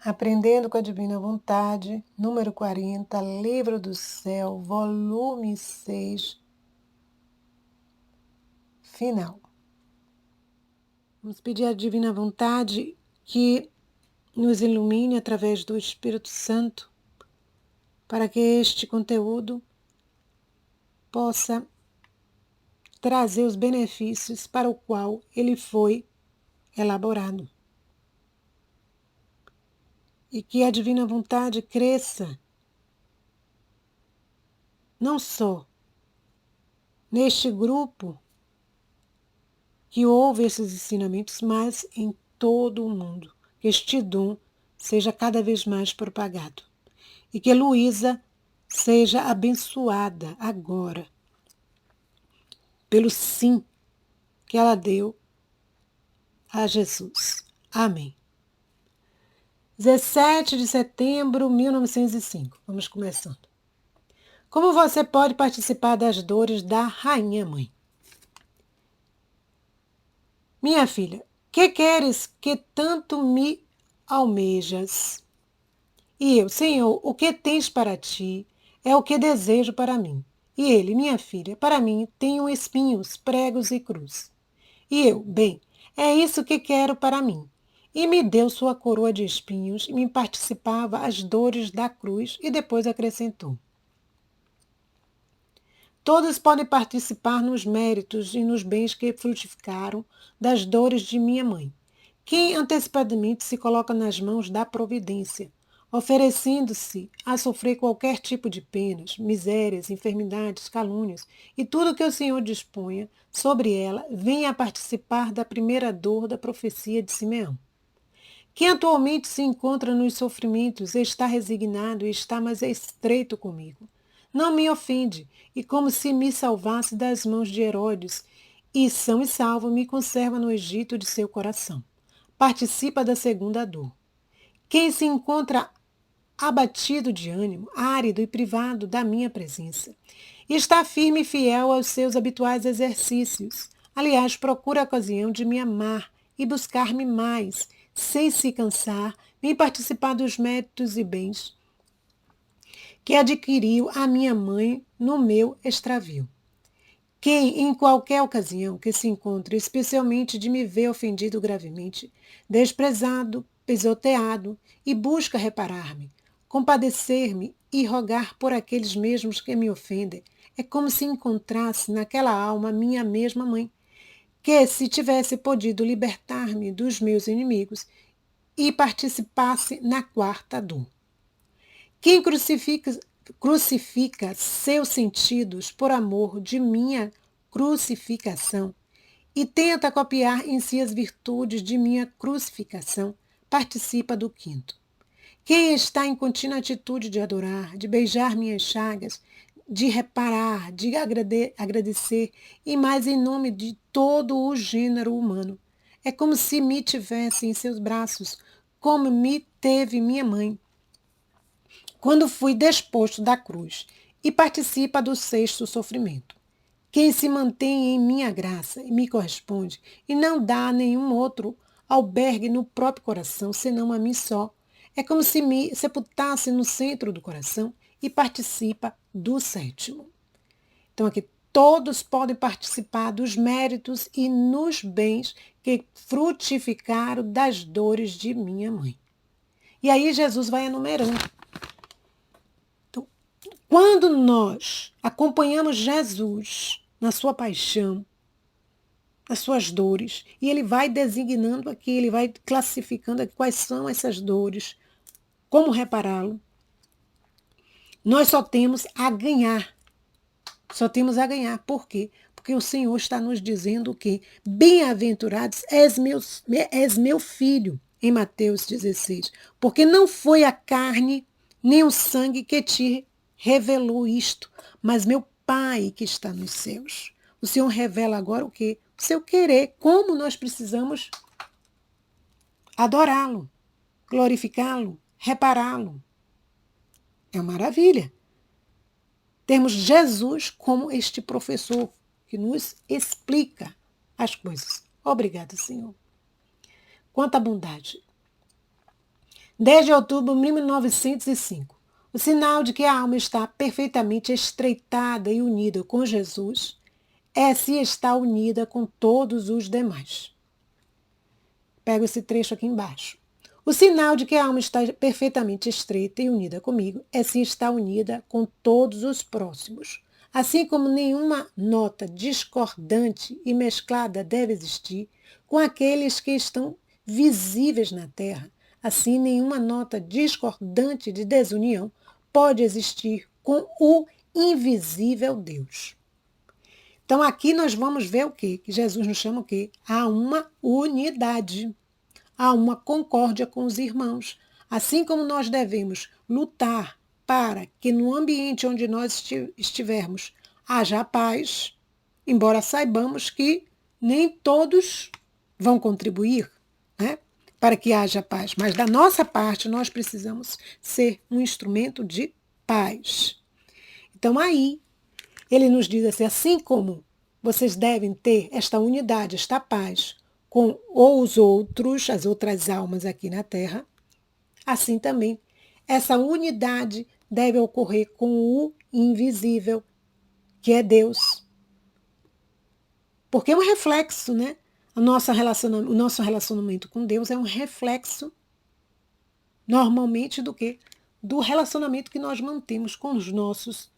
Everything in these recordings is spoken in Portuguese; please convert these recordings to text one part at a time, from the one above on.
Aprendendo com a Divina Vontade, número 40, Livro do Céu, volume 6, final. Vamos pedir à Divina Vontade que nos ilumine através do Espírito Santo, para que este conteúdo possa trazer os benefícios para o qual ele foi elaborado. E que a Divina Vontade cresça não só neste grupo que ouve esses ensinamentos, mas em todo o mundo. Que este dom seja cada vez mais propagado. E que Luísa seja abençoada agora pelo sim que ela deu a Jesus. Amém. 17 de setembro de 1905. Vamos começando. Como você pode participar das dores da Rainha Mãe? Minha filha, que queres que tanto me almejas? E eu, Senhor, o que tens para ti é o que desejo para mim. E ele, minha filha, para mim tenho espinhos, pregos e cruz. E eu, bem, é isso que quero para mim. E me deu sua coroa de espinhos e me participava as dores da cruz e depois acrescentou: todos podem participar nos méritos e nos bens que frutificaram das dores de minha mãe. Quem antecipadamente se coloca nas mãos da providência, oferecendo-se a sofrer qualquer tipo de penas, misérias, enfermidades, calúnias e tudo que o Senhor disponha sobre ela, venha a participar da primeira dor da profecia de Simeão. Quem atualmente se encontra nos sofrimentos está resignado e está mais estreito comigo. Não me ofende, e como se me salvasse das mãos de Herodes, e são e salvo me conserva no Egito de seu coração. Participa da segunda dor. Quem se encontra abatido de ânimo, árido e privado da minha presença, está firme e fiel aos seus habituais exercícios. Aliás, procura a ocasião de me amar e buscar-me mais, sem se cansar, nem participar dos méritos e bens que adquiriu a minha mãe no meu extravio. Quem, em qualquer ocasião que se encontre, especialmente de me ver ofendido gravemente, desprezado, pisoteado, e busca reparar-me, compadecer-me e rogar por aqueles mesmos que me ofendem, é como se encontrasse naquela alma minha mesma mãe, que, se tivesse podido libertar-me dos meus inimigos, e participasse na quarta dor. Quem crucifica seus sentidos por amor de minha crucificação e tenta copiar em si as virtudes de minha crucificação, participa do quinto. Quem está em contínua atitude de adorar, de beijar minhas chagas, de reparar, de agradecer, e mais em nome de todo o gênero humano, é como se me tivesse em seus braços, como me teve minha mãe, quando fui desposto da cruz, e participa do sexto sofrimento. Quem se mantém em minha graça e me corresponde, e não dá a nenhum outro albergue no próprio coração, senão a mim só. É como se me sepultasse no centro do coração e participa do sétimo. Então aqui todos podem participar dos méritos e nos bens que frutificaram das dores de minha mãe. E aí Jesus vai enumerando. Então, quando nós acompanhamos Jesus na sua paixão, nas suas dores, e ele vai designando aqui, ele vai classificando aqui quais são essas dores, como repará-lo, nós só temos a ganhar. Só temos a ganhar. Por quê? Porque o Senhor está nos dizendo que bem-aventurados és meu filho, em Mateus 16. Porque não foi a carne nem o sangue que te revelou isto, mas meu Pai que está nos céus. O Senhor revela agora o quê? O seu querer, como nós precisamos adorá-lo, glorificá-lo, repará-lo. É uma maravilha. Temos Jesus como este professor que nos explica as coisas. Obrigada, Senhor. Quanta bondade. 10 de outubro de 1905. O sinal de que a alma está perfeitamente estreitada e unida com Jesus é se está unida com todos os demais. Pego esse trecho aqui embaixo. O sinal de que a alma está perfeitamente estreita e unida comigo é se está unida com todos os próximos. Assim como nenhuma nota discordante e mesclada deve existir com aqueles que estão visíveis na Terra, assim nenhuma nota discordante de desunião pode existir com o invisível Deus. Então aqui nós vamos ver o quê? Que Jesus nos chama o quê? A uma unidade, a uma concórdia com os irmãos. Assim como nós devemos lutar para que no ambiente onde nós estivermos haja paz, embora saibamos que nem todos vão contribuir, né, para que haja paz. Mas da nossa parte nós precisamos ser um instrumento de paz. Então aí ele nos diz assim como vocês devem ter esta unidade, esta paz com os outros, as outras almas aqui na Terra, assim também essa unidade deve ocorrer com o invisível, que é Deus. Porque é um reflexo, né? O nosso relacionamento com Deus é um reflexo, normalmente, do quê? Do relacionamento que nós mantemos com os nossos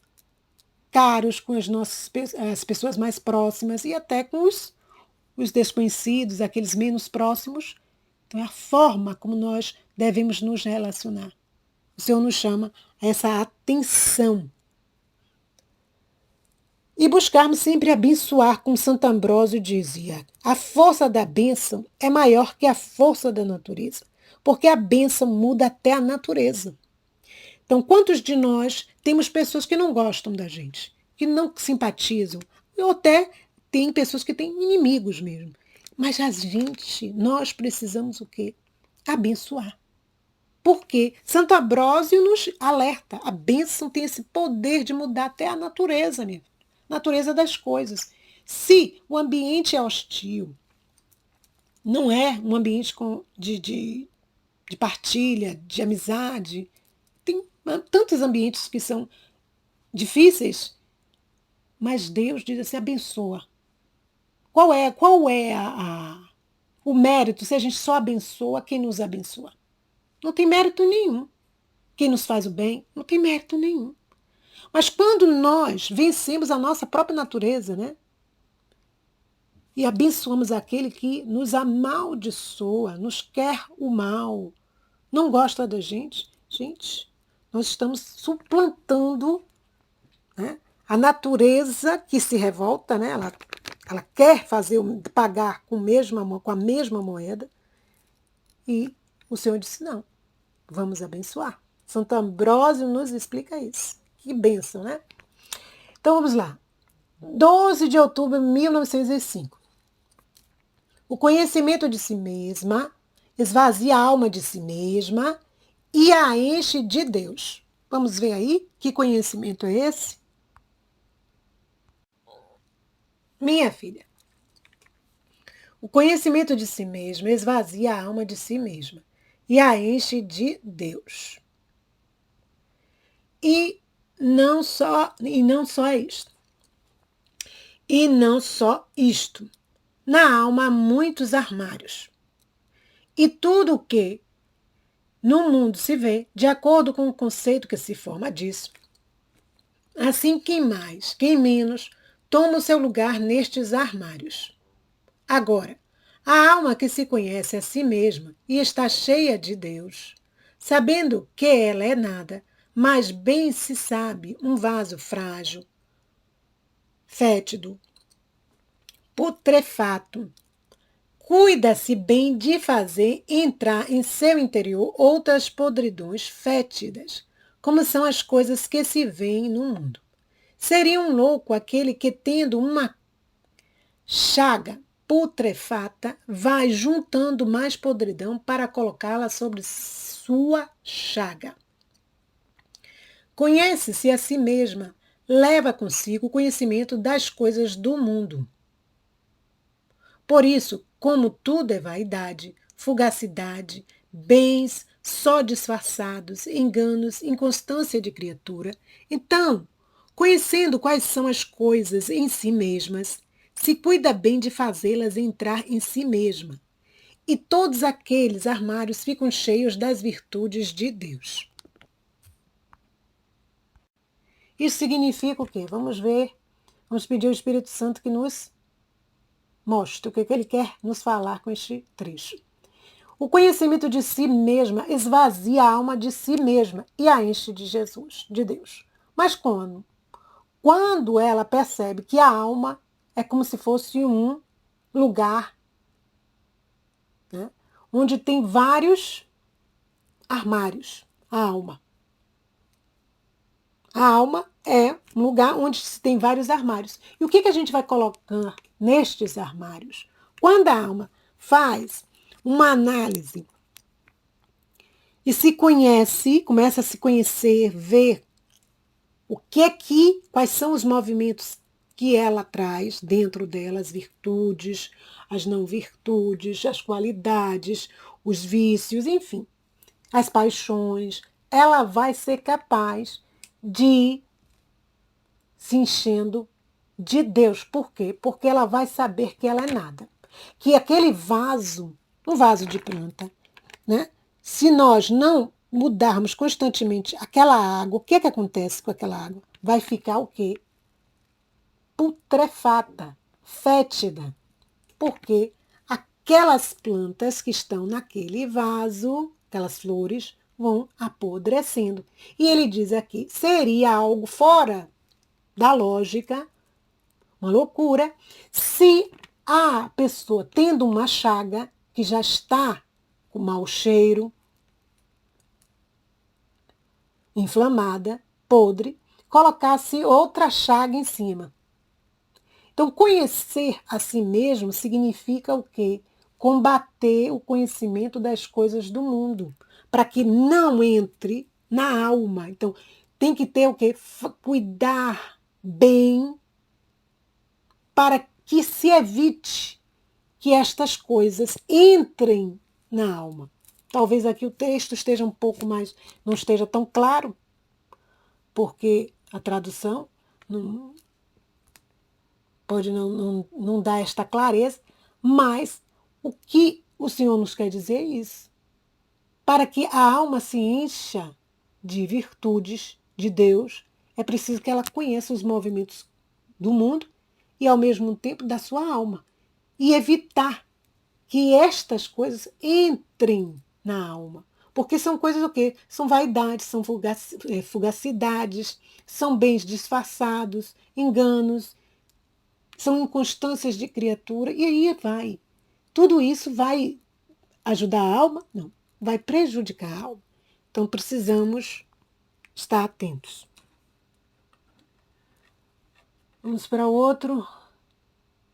caros, com as pessoas mais próximas e até com os desconhecidos, aqueles menos próximos. Então, é a forma como nós devemos nos relacionar. O Senhor nos chama a essa atenção. E buscarmos sempre abençoar, como Santo Ambrósio dizia. A força da bênção é maior que a força da natureza, porque a bênção muda até a natureza. Então, quantos de nós temos pessoas que não gostam da gente, que não simpatizam, ou até tem pessoas que têm inimigos mesmo. Mas nós precisamos o quê? Abençoar. Porque Santo Ambrósio nos alerta, a bênção tem esse poder de mudar até a natureza, minha filha, natureza das coisas. Se o ambiente é hostil, não é um ambiente de partilha, de amizade, tem tantos ambientes que são difíceis, mas Deus diz assim, abençoa. Qual é o mérito se a gente só abençoa quem nos abençoa? Não tem mérito nenhum. Quem nos faz o bem, não tem mérito nenhum. Mas quando nós vencemos a nossa própria natureza, né? E abençoamos aquele que nos amaldiçoa, nos quer o mal, não gosta da gente, nós estamos suplantando, né, a natureza que se revolta, né? Ela quer pagar com a mesma moeda. E o Senhor disse, não, vamos abençoar. Santo Ambrósio nos explica isso. Que bênção, né? Então vamos lá. 12 de outubro de 1905. O conhecimento de si mesma esvazia a alma de si mesma e a enche de Deus. Vamos ver aí que conhecimento é esse? Minha filha, o conhecimento de si mesma esvazia a alma de si mesma e a enche de Deus. E não só isto. E não só isto. Na alma há muitos armários. E tudo o que no mundo se vê, de acordo com o conceito que se forma disso. Assim, quem mais, quem menos, toma o seu lugar nestes armários. Agora, a alma que se conhece a si mesma e está cheia de Deus, sabendo que ela é nada, mas bem se sabe um vaso frágil, fétido, putrefato, cuida-se bem de fazer entrar em seu interior outras podridões fétidas, como são as coisas que se veem no mundo. Seria um louco aquele que, tendo uma chaga putrefata, vai juntando mais podridão para colocá-la sobre sua chaga. Conhece-se a si mesma, leva consigo o conhecimento das coisas do mundo. Por isso, como tudo é vaidade, fugacidade, bens só disfarçados, enganos, inconstância de criatura. Então, conhecendo quais são as coisas em si mesmas, se cuida bem de fazê-las entrar em si mesma. E todos aqueles armários ficam cheios das virtudes de Deus. Isso significa o quê? Vamos ver, vamos pedir ao Espírito Santo que nos mostre o que ele quer nos falar com este trecho. O conhecimento de si mesma esvazia a alma de si mesma e a enche de Jesus, de Deus. Mas quando? Quando ela percebe que a alma é como se fosse um lugar, né, onde tem vários armários, a alma. A alma é um lugar onde se tem vários armários. E o que a gente vai colocar nestes armários? Quando a alma faz uma análise e se conhece, começa a se conhecer, ver quais são os movimentos que ela traz dentro dela, as virtudes, as não virtudes, as qualidades, os vícios, enfim, as paixões, ela vai ser capaz de se enchendo de Deus. Por quê? Porque ela vai saber que ela é nada. Que aquele vaso, um vaso de planta, né? Se nós não mudarmos constantemente aquela água, o que acontece com aquela água? Vai ficar o quê? Putrefata, fétida. Porque aquelas plantas que estão naquele vaso, aquelas flores, vão apodrecendo. E ele diz aqui, seria algo fora da lógica, uma loucura, se a pessoa tendo uma chaga que já está com mau cheiro, inflamada, podre, colocasse outra chaga em cima. Então, conhecer a si mesmo significa o quê? Combater o conhecimento das coisas do mundo, para que não entre na alma. Então, tem que ter o quê? Cuidar bem para que se evite que estas coisas entrem na alma. Talvez aqui o texto esteja um pouco mais, não esteja tão claro, porque a tradução pode não dar esta clareza, mas o que o Senhor nos quer dizer é isso. Para que a alma se encha de virtudes de Deus, é preciso que ela conheça os movimentos do mundo e, ao mesmo tempo, da sua alma. E evitar que estas coisas entrem na alma. Porque são coisas o quê? São vaidades, são fugacidades, são bens disfarçados, enganos, são inconstâncias de criatura, e aí vai. Tudo isso vai ajudar a alma? Não. Vai prejudicar a alma. Então precisamos estar atentos. Vamos para outro.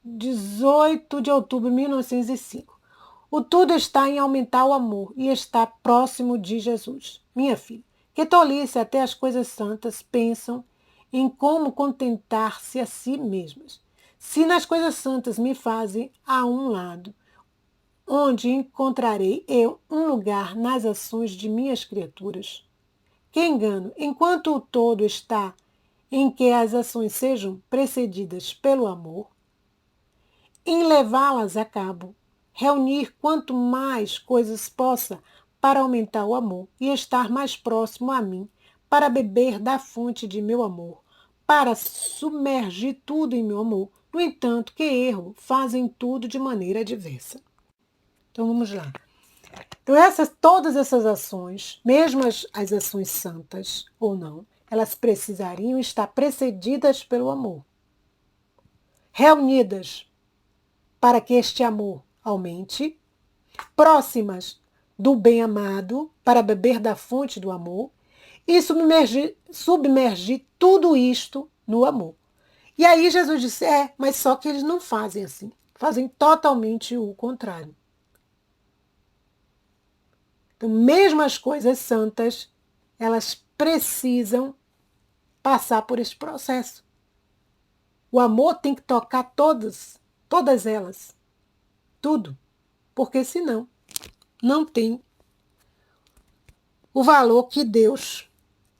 18 de outubro de 1905. O tudo está em aumentar o amor e estar próximo de Jesus. Minha filha, que tolice, até as coisas santas pensam em como contentar-se a si mesmas. Se nas coisas santas me fazem a um lado, onde encontrarei eu um lugar nas ações de minhas criaturas? Que engano, enquanto o todo está em que as ações sejam precedidas pelo amor, em levá-las a cabo, reunir quanto mais coisas possa para aumentar o amor e estar mais próximo a mim, para beber da fonte de meu amor, para submergir tudo em meu amor. No entanto, que erro, fazem tudo de maneira diversa. Então vamos lá. Então todas essas ações, mesmo as ações santas ou não, elas precisariam estar precedidas pelo amor. Reunidas para que este amor aumente, próximas do bem-amado, para beber da fonte do amor, e submergir tudo isto no amor. E aí Jesus disse, mas só que eles não fazem assim, fazem totalmente o contrário. Então, mesmo as coisas santas, elas precisam passar por esse processo. O amor tem que tocar todas elas, tudo, porque senão não tem o valor que Deus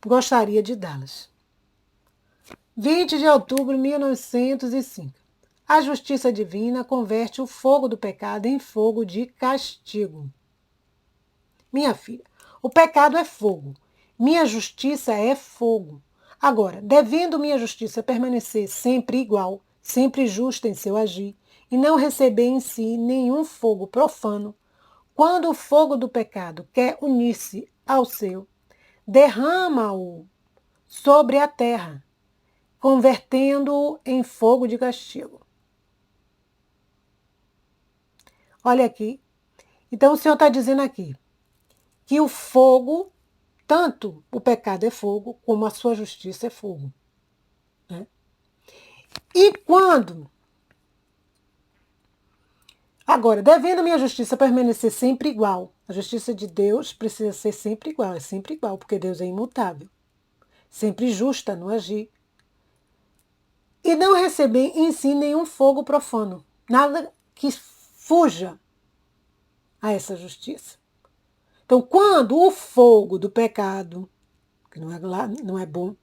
gostaria de dá-las. 20 de outubro de 1905. A justiça divina converte o fogo do pecado em fogo de castigo. Minha filha, o pecado é fogo. Minha justiça é fogo. Agora, devendo minha justiça permanecer sempre igual, sempre justa em seu agir, e não receber em si nenhum fogo profano, quando o fogo do pecado quer unir-se ao seu, derrama-o sobre a terra, convertendo-o em fogo de castigo. Olha aqui. Então o Senhor está dizendo aqui que o fogo, tanto o pecado é fogo, como a sua justiça é fogo. Né? E quando... Agora, devendo minha justiça permanecer sempre igual, a justiça de Deus precisa ser sempre igual, é sempre igual, porque Deus é imutável, sempre justa no agir. E não receber em si nenhum fogo profano, nada que fuja a essa justiça. Então, quando o fogo do pecado, que não é bom,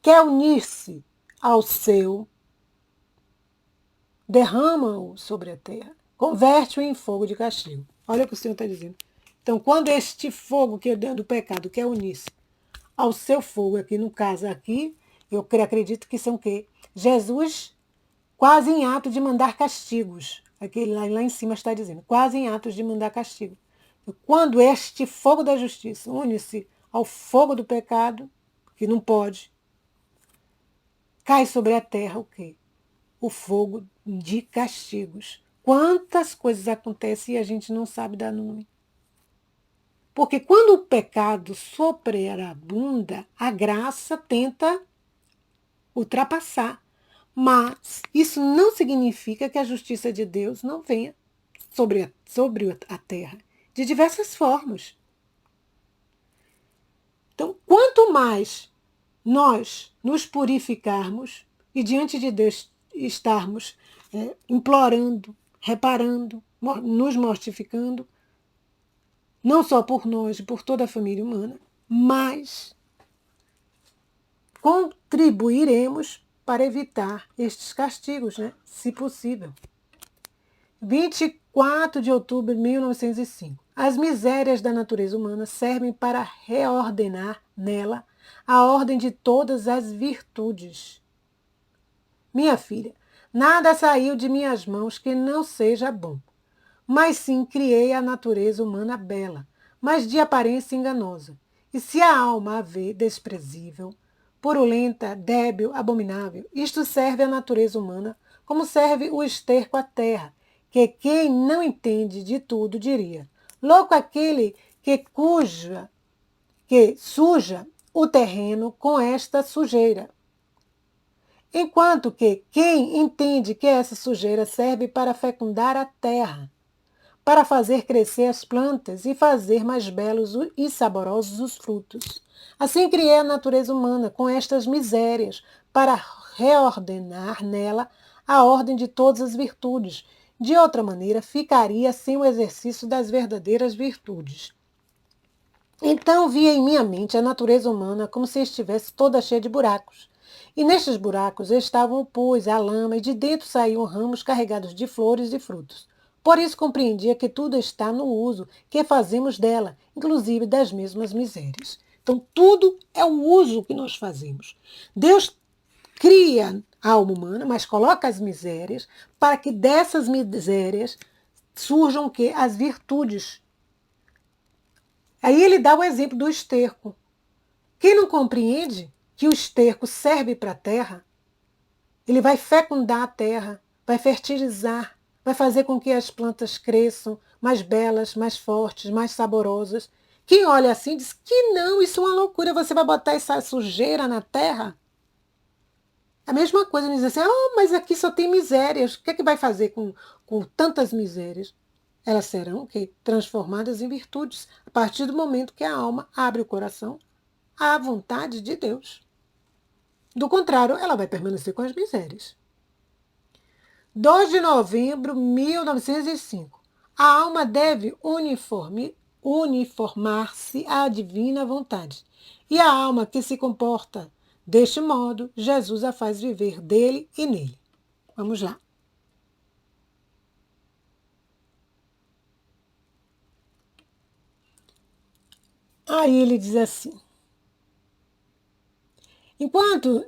quer unir-se ao seu, derrama-o sobre a terra, converte-o em fogo de castigo. Olha o que o Senhor está dizendo. Então, quando este fogo que é do pecado quer unir-se ao seu fogo, aqui no caso aqui, eu acredito que são o quê? Jesus quase em ato de mandar castigos. Aquele lá em cima está dizendo, quase em atos de mandar castigo. Quando este fogo da justiça une-se ao fogo do pecado, que não pode, cai sobre a terra o quê? O fogo de castigos. Quantas coisas acontecem e a gente não sabe dar nome. Porque quando o pecado sobreabunda, a graça tenta ultrapassar. Mas isso não significa que a justiça de Deus não venha sobre a terra, de diversas formas. Então, quanto mais nós nos purificarmos e diante de Deus estarmos implorando, reparando, nos mortificando, não só por nós, por toda a família humana, mas contribuiremos para evitar estes castigos, né? Se possível. 24 de outubro de 1905. As misérias da natureza humana servem para reordenar nela a ordem de todas as virtudes. Minha filha, nada saiu de minhas mãos que não seja bom, mas sim criei a natureza humana bela, mas de aparência enganosa. E se a alma a vê desprezível, purulenta, débil, abominável, isto serve à natureza humana como serve o esterco à terra, que quem não entende de tudo diria: louco aquele que suja o terreno com esta sujeira. Enquanto que quem entende que essa sujeira serve para fecundar a terra, para fazer crescer as plantas e fazer mais belos e saborosos os frutos. Assim criei a natureza humana com estas misérias, para reordenar nela a ordem de todas as virtudes. De outra maneira, ficaria sem o exercício das verdadeiras virtudes. Então via em minha mente a natureza humana como se estivesse toda cheia de buracos. E nestes buracos estavam o pus, a lama, e de dentro saíam ramos carregados de flores e frutos. Por isso compreendia que tudo está no uso que fazemos dela, inclusive das mesmas misérias. Então tudo é o uso que nós fazemos. Deus cria a alma humana, mas coloca as misérias para que dessas misérias surjam o quê? As virtudes. Aí ele dá o exemplo do esterco. Quem não compreende que o esterco serve para a terra, ele vai fecundar a terra, vai fertilizar, vai fazer com que as plantas cresçam mais belas, mais fortes, mais saborosas. Quem olha assim diz que não, isso é uma loucura, você vai botar essa sujeira na terra? A mesma coisa, ele diz assim, mas aqui só tem misérias, o que é que vai fazer com tantas misérias? Elas serão transformadas em virtudes a partir do momento que a alma abre o coração à vontade de Deus. Do contrário, ela vai permanecer com as misérias. 2 de novembro de 1905. A alma deve uniformar-se à divina vontade. E a alma que se comporta deste modo, Jesus a faz viver dele e nele. Vamos lá. Aí ele diz assim: enquanto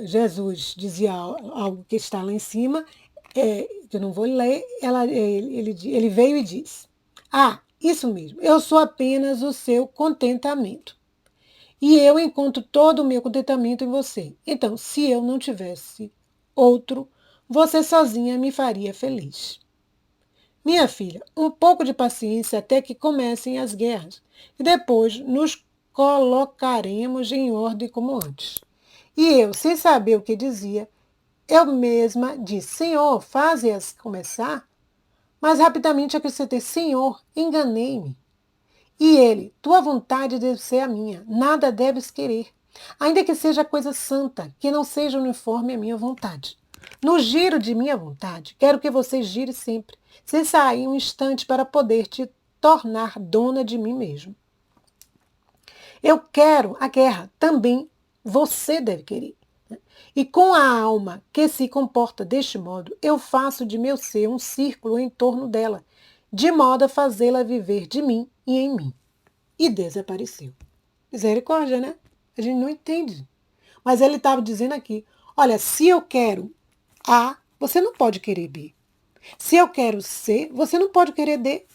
Jesus dizia algo que está lá em cima, que eu não vou ler, ele veio e disse: ah, isso mesmo, eu sou apenas o seu contentamento. E eu encontro todo o meu contentamento em você. Então, se eu não tivesse outro, você sozinha me faria feliz. Minha filha, um pouco de paciência até que comecem as guerras, e depois nos colocaremos em ordem como antes. E eu, sem saber o que dizia, eu mesma disse: Senhor, faze-as começar. Mas rapidamente acrescentei: Senhor, enganei-me. E ele: tua vontade deve ser a minha, nada deves querer. Ainda que seja coisa santa, que não seja uniforme à minha vontade. No giro de minha vontade, quero que você gire sempre, sem sair um instante para poder te tornar dona de mim mesmo. Eu quero a guerra, também você deve querer. E com a alma que se comporta deste modo, eu faço de meu ser um círculo em torno dela, de modo a fazê-la viver de mim e em mim. E desapareceu. Misericórdia, né? A gente não entende. Mas ele estava dizendo aqui: olha, se eu quero A, você não pode querer B. Se eu quero C, você não pode querer D.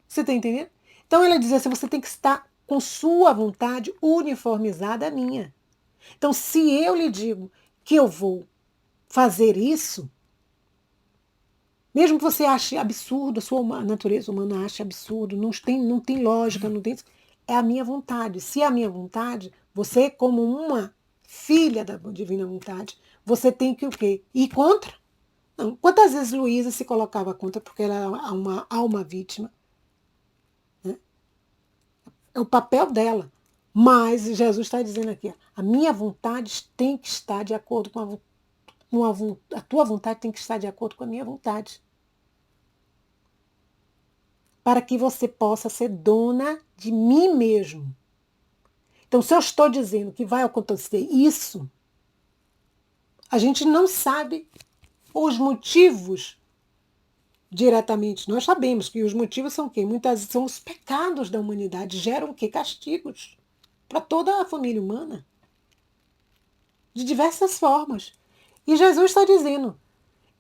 Você está entendendo? Então ele diz assim: você tem que estar com sua vontade uniformizada à minha. Então, se eu lhe digo que eu vou fazer isso, mesmo que você ache absurdo, a sua natureza humana ache absurdo, não tem lógica, não tem. É a minha vontade. Se é a minha vontade, você, como uma filha da divina vontade, você tem que o quê? Ir contra? Não. Quantas vezes Luísa se colocava contra porque ela era uma alma vítima? Né? É o papel dela. Mas Jesus está dizendo aqui: a minha vontade tem que estar de acordo a tua vontade tem que estar de acordo com a minha vontade. Para que você possa ser dona de mim mesmo. Então, se eu estou dizendo que vai acontecer isso, a gente não sabe os motivos diretamente. Nós sabemos que os motivos são o quê? Muitas vezes são os pecados da humanidade, geram o quê? Castigos para toda a família humana. De diversas formas. E Jesus está dizendo: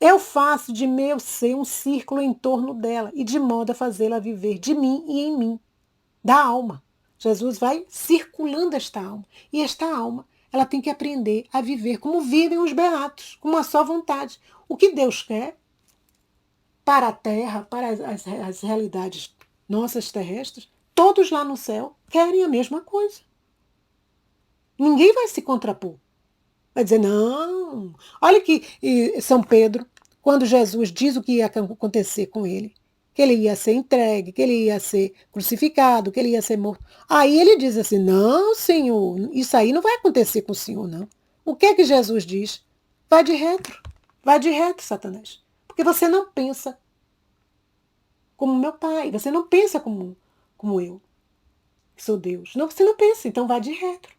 eu faço de meu ser um círculo em torno dela e de modo a fazê-la viver de mim e em mim, da alma. Jesus vai circulando esta alma. E esta alma, ela tem que aprender a viver como vivem os beatos, com uma só vontade. O que Deus quer para a terra, para as realidades nossas terrestres, todos lá no céu querem a mesma coisa. Ninguém vai se contrapor. Vai dizer: não. Olha que São Pedro, quando Jesus diz o que ia acontecer com ele, que ele ia ser entregue, que ele ia ser crucificado, que ele ia ser morto. Aí ele diz assim: não, Senhor, isso aí não vai acontecer com o Senhor, não. O que é que Jesus diz? Vai de retro, Satanás. Porque você não pensa como meu pai, você não pensa como eu, que sou Deus. Não, você não pensa, então vai de retro.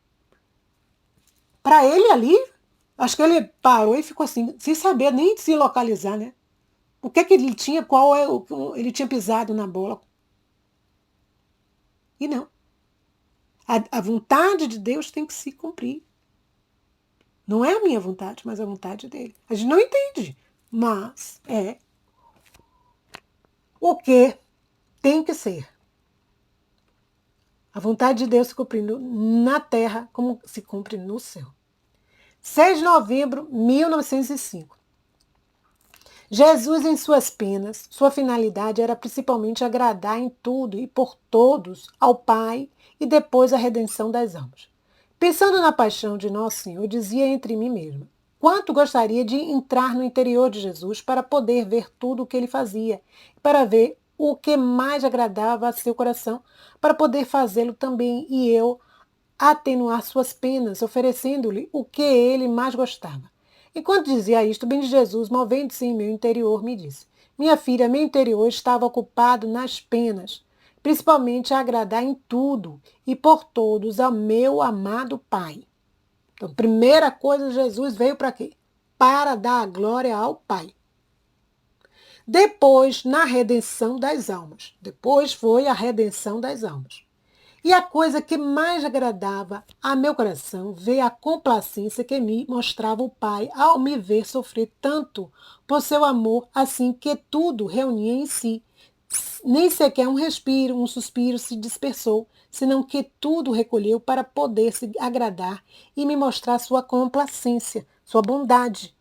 Para ele ali, acho que ele parou e ficou assim, sem saber nem se localizar, né? O que é que ele tinha, ele tinha pisado na bola. E não. A vontade de Deus tem que se cumprir. Não é a minha vontade, mas a vontade dele. A gente não entende, mas é o que tem que ser. A vontade de Deus se cumprindo na terra como se cumpre no céu. 6 de novembro de 1905. Jesus, em suas penas, sua finalidade era principalmente agradar em tudo e por todos ao Pai e depois a redenção das almas. Pensando na paixão de Nosso Senhor, dizia entre mim mesma: quanto gostaria de entrar no interior de Jesus para poder ver tudo o que ele fazia, para ver o que mais agradava a seu coração, para poder fazê-lo também e eu atenuar suas penas, oferecendo-lhe o que ele mais gostava. Enquanto dizia isto, bem de Jesus, movendo-se em meu interior, me disse: minha filha, meu interior estava ocupado nas penas principalmente a agradar em tudo e por todos ao meu amado Pai. Então, primeira coisa, Jesus veio para quê? Para dar a glória ao Pai. Depois, na redenção das almas. Depois foi a redenção das almas. E a coisa que mais agradava a meu coração veio a complacência que me mostrava o Pai ao me ver sofrer tanto por seu amor, assim que tudo reunia em si. Nem sequer um respiro, um suspiro se dispersou, senão que tudo recolheu para poder se agradar e me mostrar sua complacência, sua bondade.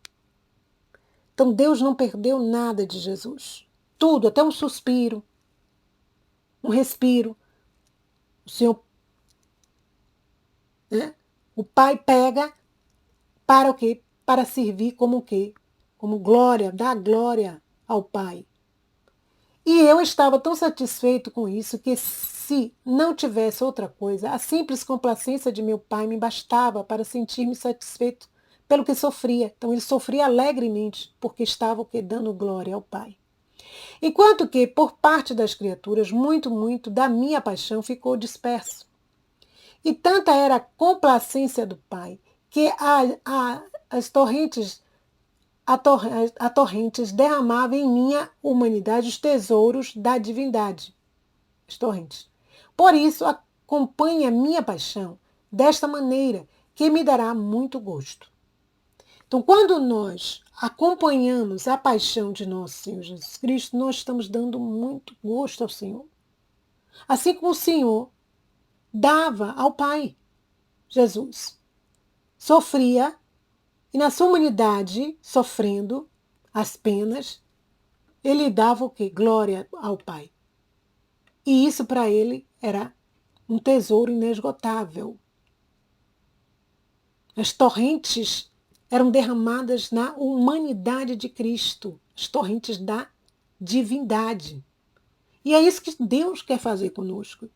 Então Deus não perdeu nada de Jesus. Tudo, até um suspiro, um respiro. O Senhor, né? O Pai pega para o quê? Para servir como o quê? Como glória, dar glória ao Pai. E eu estava tão satisfeito com isso que, se não tivesse outra coisa, a simples complacência de meu pai me bastava para sentir-me satisfeito pelo que sofria. Então ele sofria alegremente, porque estava o quê? Dando glória ao Pai. Enquanto que, por parte das criaturas, muito da minha paixão ficou disperso. E tanta era a complacência do Pai, que as torrentes a torrentes derramava em minha humanidade os tesouros da divindade. As torrentes. Por isso, acompanhe a minha paixão desta maneira, que me dará muito gosto. Então, quando nós acompanhamos a paixão de nosso Senhor Jesus Cristo, nós estamos dando muito gosto ao Senhor. Assim como o Senhor dava ao Pai. Jesus sofria e na sua humanidade, sofrendo as penas, ele dava o quê? Glória ao Pai. E isso para ele era um tesouro inesgotável. As torrentes eram derramadas na humanidade de Cristo, as torrentes da divindade. E é isso que Deus quer fazer conosco.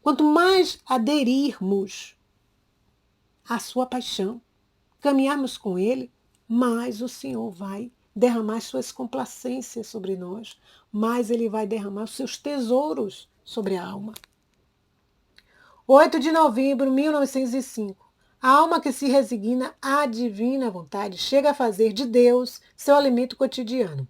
Quanto mais aderirmos à sua paixão, caminharmos com Ele, mais o Senhor vai derramar suas complacências sobre nós, mais Ele vai derramar os seus tesouros sobre a alma. 8 de novembro de 1905. A alma que se resigna à divina vontade chega a fazer de Deus seu alimento cotidiano.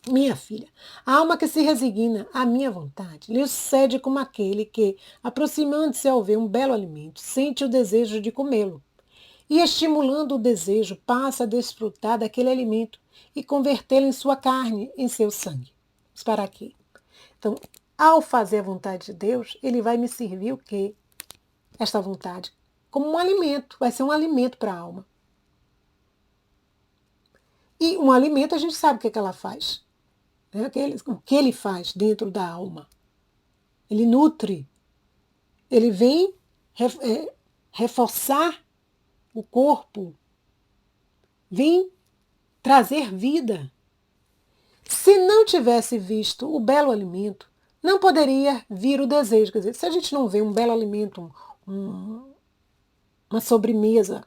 Minha filha, a alma que se resigna à minha vontade lhe sucede como aquele que, aproximando-se ao ver um belo alimento, sente o desejo de comê-lo. E, estimulando o desejo, passa a desfrutar daquele alimento e convertê-lo em sua carne, em seu sangue. Vamos parar aqui. Então, ao fazer a vontade de Deus, ele vai me servir o quê? Esta vontade. Como um alimento. Vai ser um alimento para a alma. E um alimento a gente sabe o que ela faz. Né? O que ele faz dentro da alma. Ele nutre. Ele vem reforçar o corpo, vem trazer vida. Se não tivesse visto o belo alimento, não poderia vir o desejo. Quer dizer, se a gente não vê um belo alimento, uma sobremesa,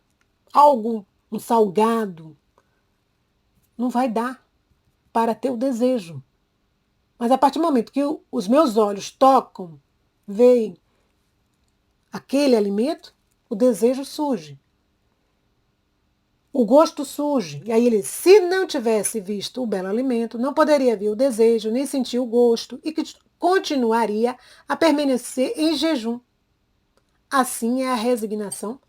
algo, um salgado, não vai dar para ter o desejo. Mas a partir do momento que os meus olhos tocam, veem aquele alimento, o desejo surge. O gosto surge. E aí ele, se não tivesse visto o belo alimento, não poderia ver o desejo, nem sentir o gosto, e que continuaria a permanecer em jejum. Assim é a resignação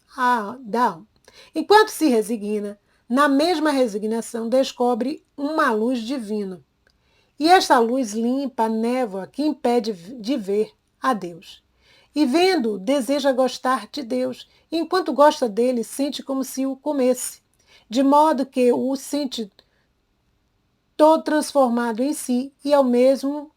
da alma. Enquanto se resigna, na mesma resignação descobre uma luz divina. E esta luz limpa a névoa que impede de ver a Deus. E vendo, deseja gostar de Deus. E enquanto gosta dele, sente como se o comesse. De modo que o sente todo transformado em si e ao mesmo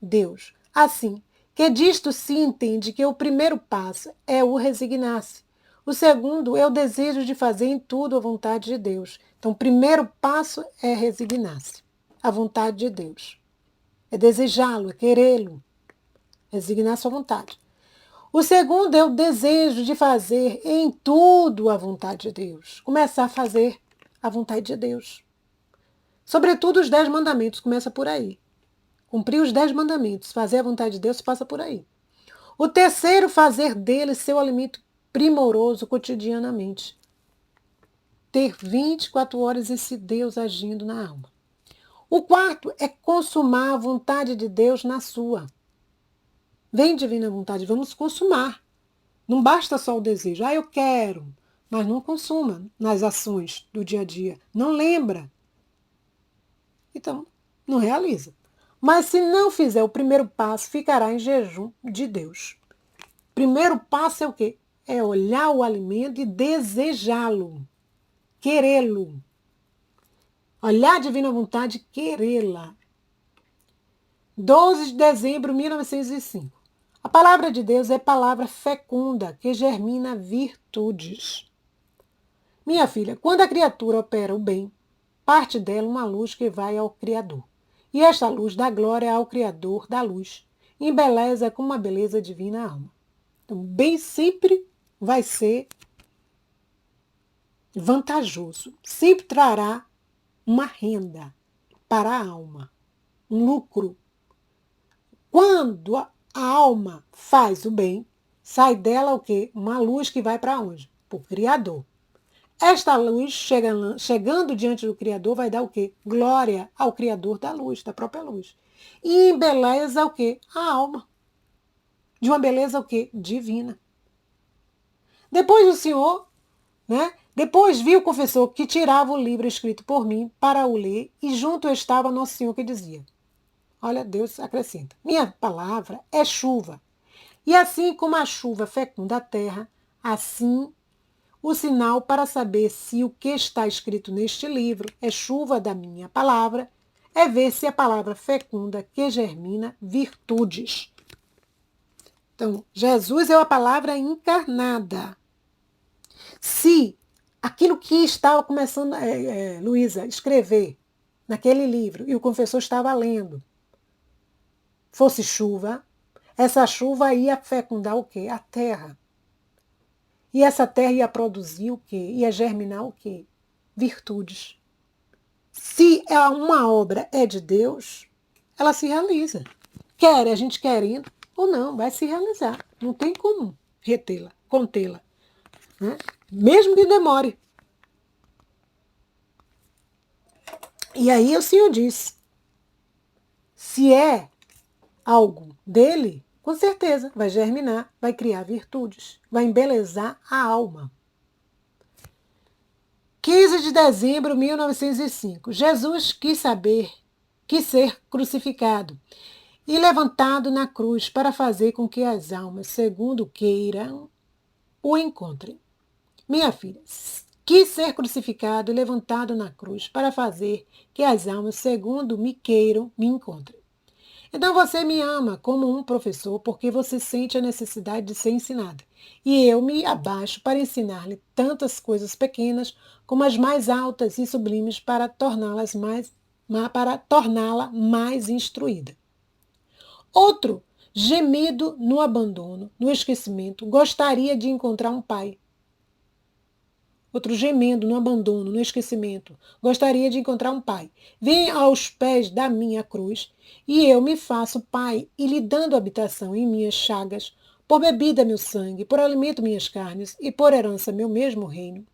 Deus. Assim, que disto se entende que o primeiro passo é o resignar-se. O segundo é o desejo de fazer em tudo a vontade de Deus. Então, o primeiro passo é resignar-se à vontade de Deus. É desejá-lo, é querê-lo. Resignar-se à vontade. O segundo é o desejo de fazer em tudo a vontade de Deus. Começar a fazer a vontade de Deus. Sobretudo os 10 mandamentos, começa por aí. Cumprir os 10 mandamentos, fazer a vontade de Deus, passa por aí. O terceiro, fazer dele seu alimento primoroso cotidianamente. Ter 24 horas esse Deus agindo na alma. O quarto é consumar a vontade de Deus na sua. Vem divina vontade, vamos consumar. Não basta só o desejo. Eu quero, mas não consuma nas ações do dia a dia. Não lembra. Então, não realiza. Mas se não fizer o primeiro passo, ficará em jejum de Deus. Primeiro passo é o quê? É olhar o alimento e desejá-lo. Querê-lo. Olhar a divina vontade e querê-la. 12 de dezembro de 1905. A palavra de Deus é palavra fecunda, que germina virtudes. Minha filha, quando a criatura opera o bem, parte dela uma luz que vai ao Criador. E esta luz dá glória ao Criador da luz, e embeleza com uma beleza divina a alma. Então, bem sempre vai ser vantajoso, sempre trará uma renda para a alma, um lucro. Quando a alma faz o bem, sai dela o quê? Uma luz que vai para onde? Para o Criador. Esta luz, chegando diante do Criador, vai dar o quê? Glória ao Criador da luz, da própria luz. E embeleza o quê? A alma. De uma beleza o quê? Divina. Depois o Senhor, depois viu o confessor que tirava o livro escrito por mim para o ler, e junto estava Nosso Senhor que dizia, olha, Deus acrescenta, minha palavra é chuva. E assim como a chuva fecunda a terra, assim o sinal para saber se o que está escrito neste livro é chuva da minha palavra, é ver se a palavra fecunda que germina virtudes. Então, Jesus é a palavra encarnada. Se aquilo que estava começando, Luísa, escrever naquele livro, e o confessor estava lendo, fosse chuva, essa chuva ia fecundar o quê? A terra. E essa terra ia produzir o quê? Ia germinar o quê? Virtudes. Se uma obra é de Deus, ela se realiza. Quer a gente querendo ou não, vai se realizar. Não tem como retê-la, contê-la. Né? Mesmo que demore. E aí o Senhor diz, se é algo dele, com certeza vai germinar, vai criar virtudes, vai embelezar a alma. 15 de dezembro de 1905. Jesus quis ser crucificado e levantado na cruz para fazer com que as almas, segundo queiram, o encontrem. Minha filha, quis ser crucificado e levantado na cruz para fazer que as almas, segundo me queiram, me encontrem. Então você me ama como um professor porque você sente a necessidade de ser ensinada. E eu me abaixo para ensinar-lhe tantas coisas pequenas como as mais altas e sublimes para torná-la mais instruída. Outro, gemido no abandono, no esquecimento, gostaria de encontrar um pai. Outro gemendo no abandono, no esquecimento. Gostaria de encontrar um pai. Vem aos pés da minha cruz, e eu me faço pai, e lhe dando habitação em minhas chagas, por bebida meu sangue, por alimento minhas carnes, e por herança meu mesmo reino.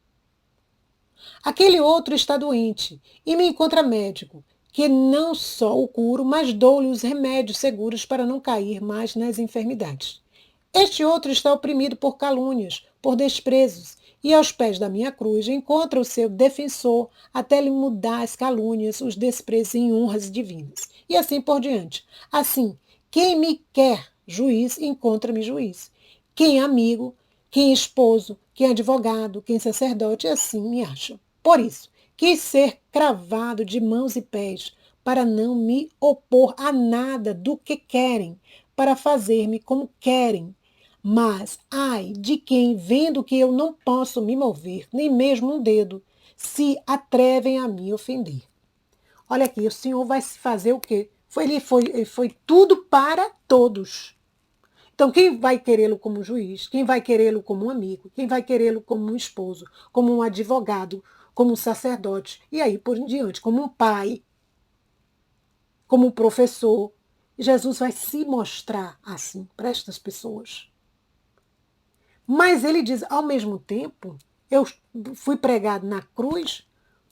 Aquele outro está doente, e me encontra médico, que não só o curo, mas dou-lhe os remédios seguros para não cair mais nas enfermidades. Este outro está oprimido por calúnias, por desprezos, e aos pés da minha cruz encontra o seu defensor até lhe mudar as calúnias, os desprezos em honras divinas. E assim por diante. Assim, quem me quer juiz, encontra-me juiz. Quem amigo, quem esposo, quem advogado, quem sacerdote, assim me acha. Por isso, quis ser cravado de mãos e pés, para não me opor a nada do que querem, para fazer-me como querem. Mas, ai de quem, vendo que eu não posso me mover, nem mesmo um dedo, se atrevem a me ofender. Olha aqui, o Senhor vai se fazer o quê? Ele foi tudo para todos. Então, quem vai querê-lo como juiz? Quem vai querê-lo como um amigo? Quem vai querê-lo como um esposo? Como um advogado? Como um sacerdote? E aí por em diante, como um pai? Como um professor? E Jesus vai se mostrar assim para estas pessoas. Mas ele diz, ao mesmo tempo, eu fui pregado na cruz,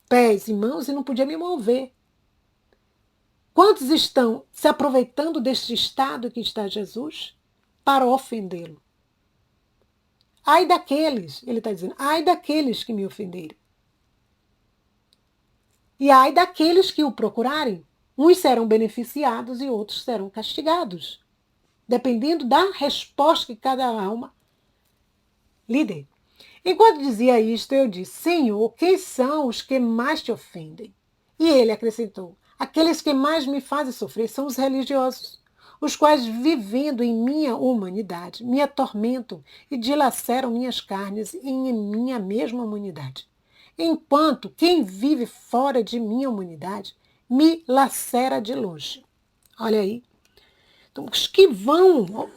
pés e mãos, e não podia me mover. Quantos estão se aproveitando deste estado que está Jesus para ofendê-lo? Ai daqueles, ele está dizendo, ai daqueles que me ofenderem. E ai daqueles que o procurarem. Uns serão beneficiados e outros serão castigados, dependendo da resposta que cada alma lhe dê. Enquanto dizia isto, eu disse, Senhor, quem são os que mais te ofendem? E ele acrescentou, aqueles que mais me fazem sofrer são os religiosos, os quais, vivendo em minha humanidade, me atormentam e dilaceram minhas carnes em minha mesma humanidade. Enquanto quem vive fora de minha humanidade me lacera de longe. Olha aí. Então, os que vão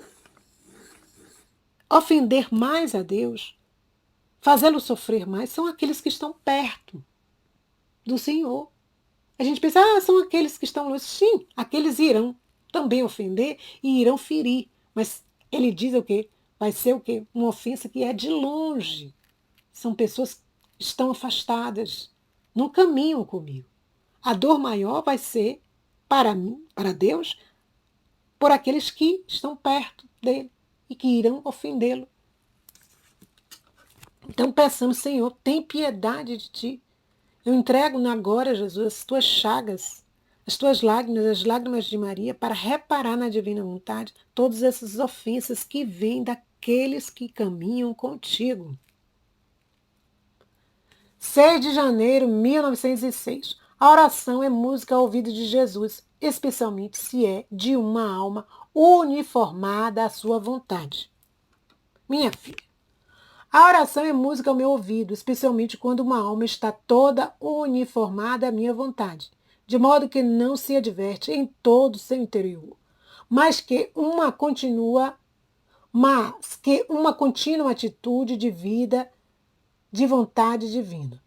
ofender mais a Deus, fazê-lo sofrer mais, são aqueles que estão perto do Senhor. A gente pensa, são aqueles que estão longe. Sim, aqueles irão também ofender e irão ferir. Mas ele diz o quê? Vai ser o quê? Uma ofensa que é de longe. São pessoas que estão afastadas, não caminham comigo. A dor maior vai ser para mim, para Deus, por aqueles que estão perto dele e que irão ofendê-lo. Então peçamos, Senhor, tem piedade de ti. Eu entrego agora, Jesus, as tuas chagas, as tuas lágrimas, as lágrimas de Maria, para reparar na divina vontade todas essas ofensas que vêm daqueles que caminham contigo. 6 de janeiro de 1906. A oração é música ao ouvido de Jesus, especialmente se é de uma alma uniformada à sua vontade. Minha filha, a oração é música ao meu ouvido, especialmente quando uma alma está toda uniformada à minha vontade, de modo que não se adverte em todo o seu interior, mas que uma contínua atitude de vida de vontade divina.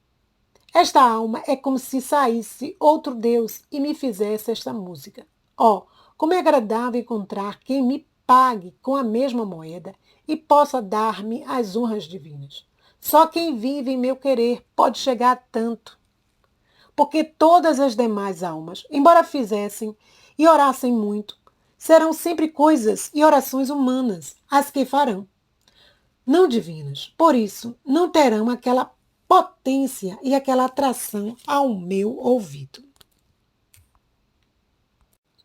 Esta alma é como se saísse outro Deus e me fizesse esta música. Como é agradável encontrar quem me pague com a mesma moeda e possa dar-me as honras divinas. Só quem vive em meu querer pode chegar a tanto. Porque todas as demais almas, embora fizessem e orassem muito, serão sempre coisas e orações humanas as que farão, não divinas. Por isso, não terão aquela potência e aquela atração ao meu ouvido.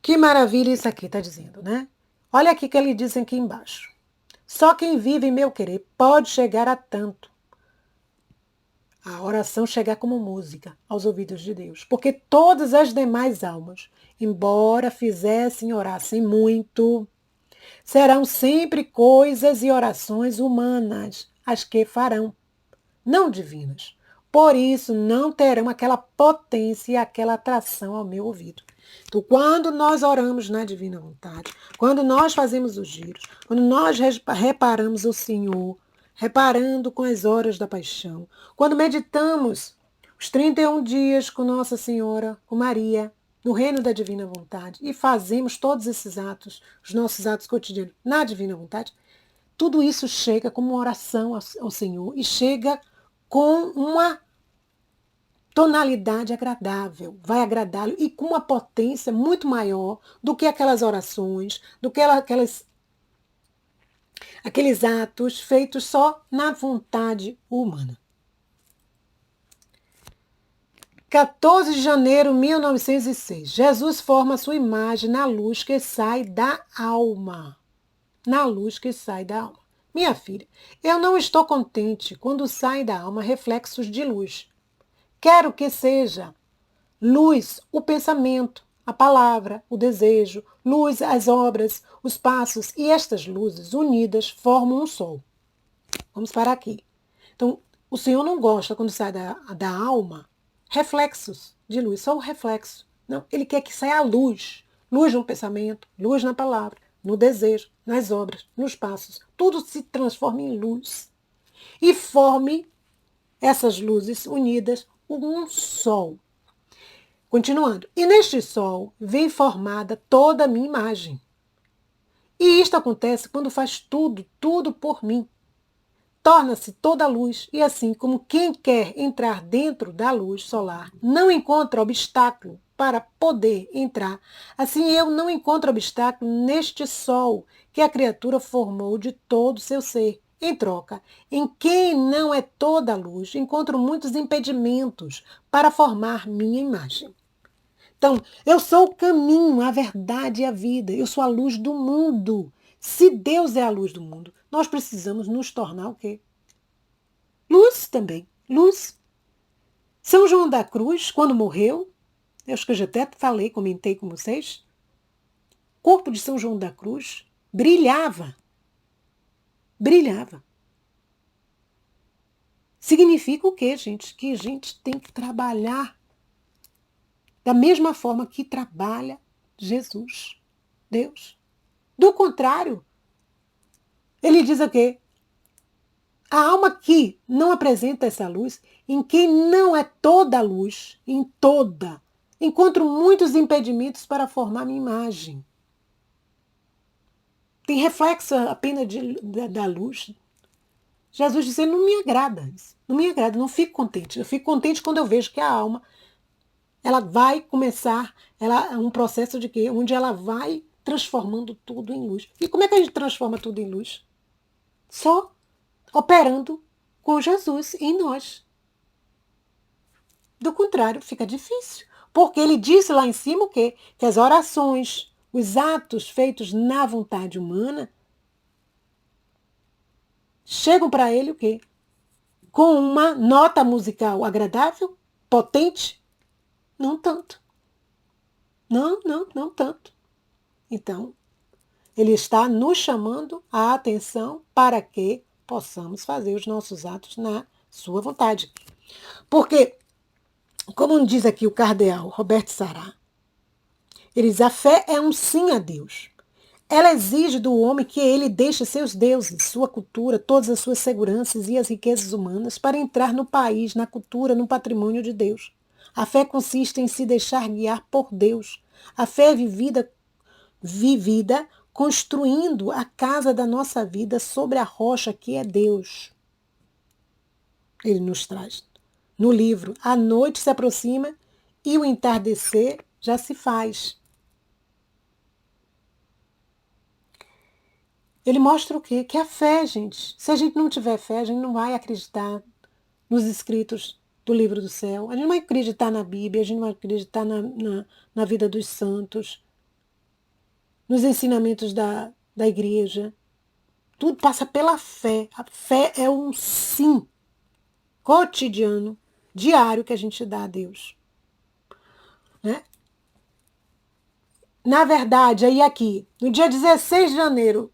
Que maravilha isso aqui está dizendo, né? Olha aqui que ele diz aqui embaixo. Só quem vive em meu querer pode chegar a tanto. A oração chegar como música aos ouvidos de Deus. Porque todas as demais almas, embora fizessem e orassem muito, serão sempre coisas e orações humanas as que farão, não divinas. Por isso, não terão aquela potência e aquela atração ao meu ouvido. Então, quando nós oramos na divina vontade, quando nós fazemos os giros, quando nós reparamos o Senhor, reparando com as horas da paixão, quando meditamos os 31 dias com Nossa Senhora, com Maria, no reino da divina vontade, e fazemos todos esses atos, os nossos atos cotidianos na divina vontade, tudo isso chega como uma oração ao Senhor e chega com uma tonalidade agradável, vai agradá-lo e com uma potência muito maior do que aquelas orações, do que aqueles atos feitos só na vontade humana. 14 de janeiro de 1906. Jesus forma sua imagem na luz que sai da alma. Na luz que sai da alma. Minha filha, eu não estou contente quando saem da alma reflexos de luz. Quero que seja luz o pensamento, a palavra, o desejo, luz as obras, os passos, e estas luzes unidas formam um sol. Vamos parar aqui. Então, o Senhor não gosta quando sai da alma reflexos de luz, só o reflexo. Não, ele quer que saia a luz. Luz no pensamento, luz na palavra, no desejo, nas obras, nos passos. Tudo se transforma em luz. E forme essas luzes unidas um sol. Continuando. E neste sol vem formada toda a minha imagem. E isto acontece quando faz tudo, tudo por mim. Torna-se toda a luz, e assim como quem quer entrar dentro da luz solar não encontra obstáculo para poder entrar, assim eu não encontro obstáculo neste sol que a criatura formou de todo o seu ser. Em troca, em quem não é toda a luz, encontro muitos impedimentos para formar minha imagem. Então, eu sou o caminho, a verdade e a vida. Eu sou a luz do mundo. Se Deus é a luz do mundo, nós precisamos nos tornar o quê? Luz também. Luz. São João da Cruz, quando morreu, eu acho que eu já até falei, comentei com vocês, o corpo de São João da Cruz brilhava. Brilhava. Significa o quê, gente? Que a gente tem que trabalhar da mesma forma que trabalha Jesus, Deus. Do contrário, ele diz o quê? A alma que não apresenta essa luz, em quem não é toda a luz, em toda, encontro muitos impedimentos para formar minha imagem. Tem reflexo apenas da luz. Jesus disse, não me agrada isso. Não me agrada, não fico contente. Eu fico contente quando eu vejo que a alma ela vai começar um processo de quê? Onde ela vai transformando tudo em luz. E como é que a gente transforma tudo em luz? Só operando com Jesus em nós. Do contrário, fica difícil. Porque ele disse lá em cima o quê? Que as orações, os atos feitos na vontade humana, chegam para ele o quê? Com uma nota musical agradável, potente? Não tanto. Não tanto. Então, ele está nos chamando a atenção para que possamos fazer os nossos atos na sua vontade. Porque, como diz aqui o cardeal Roberto Sará, ele diz, a fé é um sim a Deus. Ela exige do homem que ele deixe seus deuses, sua cultura, todas as suas seguranças e as riquezas humanas para entrar no país, na cultura, no patrimônio de Deus. A fé consiste em se deixar guiar por Deus. A fé é vivida construindo a casa da nossa vida sobre a rocha que é Deus. Ele nos traz. No livro, a noite se aproxima e o entardecer já se faz. Ele mostra o quê? Que a fé, gente. Se a gente não tiver fé, a gente não vai acreditar nos escritos do livro do céu. A gente não vai acreditar na Bíblia, a gente não vai acreditar na vida dos santos, nos ensinamentos da igreja. Tudo passa pela fé. A fé é um sim cotidiano, diário que a gente dá a Deus. Né? Na verdade, aí aqui, no dia 16 de janeiro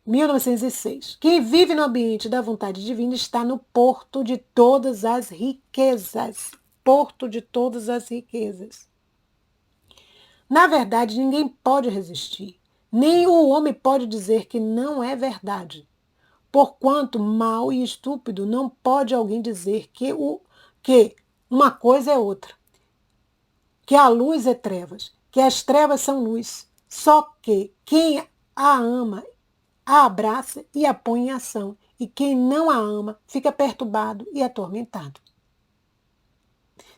1906. Quem vive no ambiente da vontade divina está no porto de todas as riquezas. Porto de todas as riquezas. Na verdade, ninguém pode resistir. Nem o homem pode dizer que não é verdade. Porquanto mal e estúpido não pode alguém dizer que uma coisa é outra. Que a luz é trevas. Que as trevas são luz. Só que quem a ama a abraça e a põe em ação. E quem não a ama fica perturbado e atormentado.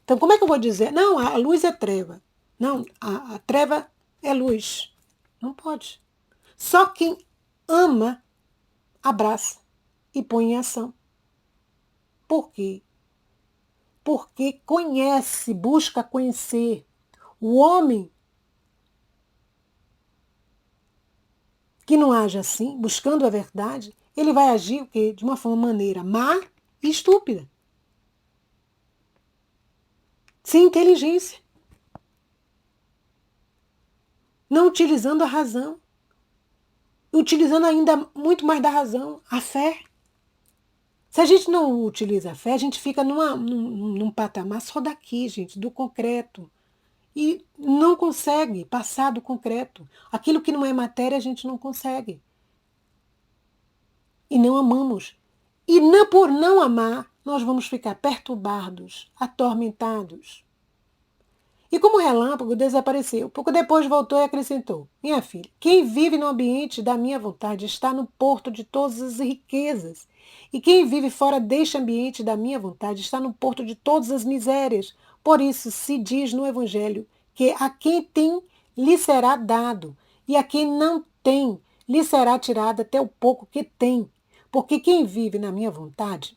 Então, como é que eu vou dizer? Não, a luz é treva. Não, a treva é luz. Não pode. Só quem ama, abraça e põe em ação. Por quê? Porque conhece, busca conhecer. O homem que não age assim, buscando a verdade, ele vai agir o quê? De uma maneira má e estúpida. Sem inteligência. Não utilizando a razão. Utilizando ainda muito mais da razão, a fé. Se a gente não utiliza a fé, a gente fica num patamar só daqui, gente, do concreto. E não consegue passar do concreto. Aquilo que não é matéria, a gente não consegue. E não amamos. E não, por não amar, nós vamos ficar perturbados, atormentados. E como relâmpago, desapareceu. Pouco depois voltou e acrescentou: minha filha, quem vive no ambiente da minha vontade está no porto de todas as riquezas. E quem vive fora deste ambiente da minha vontade está no porto de todas as misérias. Por isso se diz no Evangelho que a quem tem lhe será dado, e a quem não tem lhe será tirado até o pouco que tem. Porque quem vive na minha vontade,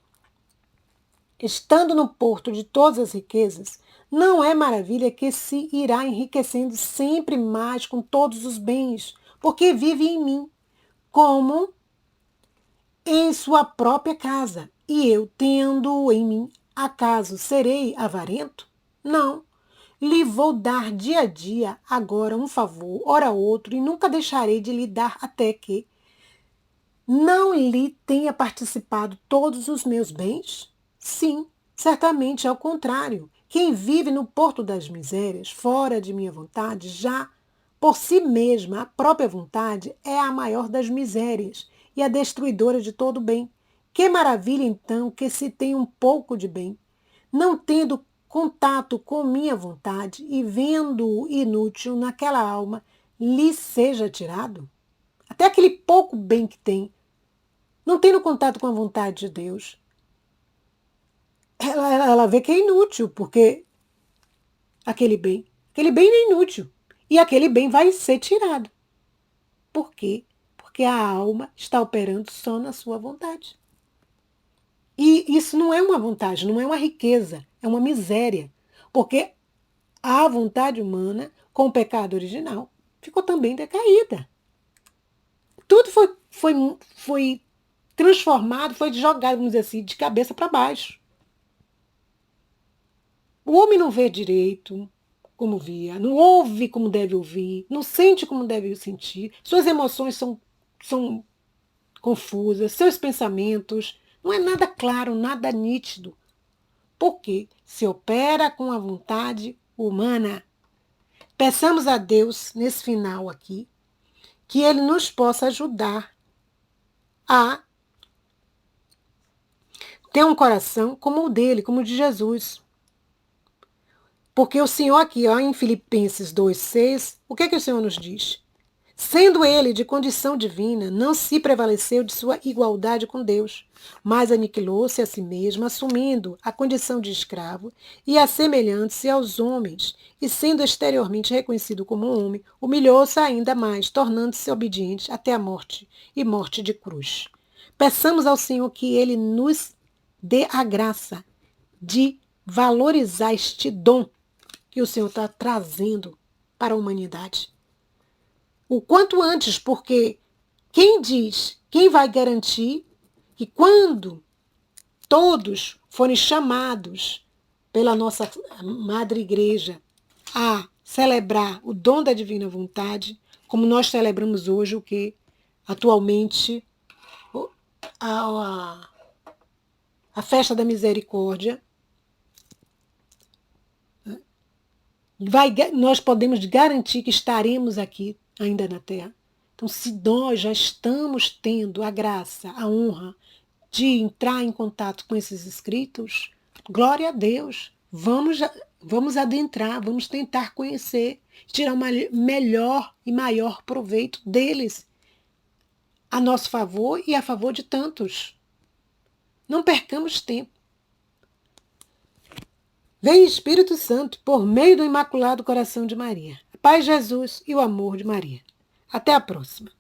estando no porto de todas as riquezas, não é maravilha que se irá enriquecendo sempre mais com todos os bens, porque vive em mim, como em sua própria casa. E eu, tendo em mim, acaso serei avarento? Não. Lhe vou dar dia a dia, agora um favor, ora outro, e nunca deixarei de lhe dar até que não lhe tenha participado todos os meus bens? Sim, certamente ao contrário. Quem vive no porto das misérias, fora de minha vontade, já por si mesma, a própria vontade é a maior das misérias e a destruidora de todo bem. Que maravilha, então, que se tem um pouco de bem, não tendo contato com minha vontade e vendo-o inútil naquela alma, lhe seja tirado? Até aquele pouco bem que tem, não tendo contato com a vontade de Deus, ela vê que é inútil, porque aquele bem é inútil. E aquele bem vai ser tirado. Por quê? Porque a alma está operando só na sua vontade. E isso não é uma vantagem, não é uma riqueza, é uma miséria. Porque a vontade humana, com o pecado original, ficou também decaída. Tudo foi transformado, foi jogado, vamos dizer assim, de cabeça para baixo. O homem não vê direito como via, não ouve como deve ouvir, não sente como deve sentir, suas emoções são confusas, seus pensamentos, não é nada claro, nada nítido. Porque se opera com a vontade humana. Peçamos a Deus, nesse final aqui, que Ele nos possa ajudar a ter um coração como o dele, como o de Jesus. Porque o Senhor aqui, ó, em Filipenses 2,6, o que é que o Senhor nos diz? Sendo ele de condição divina, não se prevaleceu de sua igualdade com Deus, mas aniquilou-se a si mesmo, assumindo a condição de escravo e assemelhando-se aos homens, e sendo exteriormente reconhecido como um homem, humilhou-se ainda mais, tornando-se obediente até a morte e morte de cruz. Peçamos ao Senhor que ele nos dê a graça de valorizar este dom que o Senhor está trazendo para a humanidade. O quanto antes, porque quem vai garantir que quando todos forem chamados pela nossa Madre Igreja a celebrar o dom da divina vontade, como nós celebramos hoje, o que atualmente a festa da misericórdia, nós podemos garantir que estaremos aqui ainda na Terra. Então, se nós já estamos tendo a graça, a honra de entrar em contato com esses escritos, glória a Deus. Vamos adentrar, vamos tentar conhecer, tirar o melhor e maior proveito deles, a nosso favor e a favor de tantos. Não percamos tempo. Vem Espírito Santo por meio do Imaculado Coração de Maria. A paz de Jesus e o amor de Maria. Até a próxima.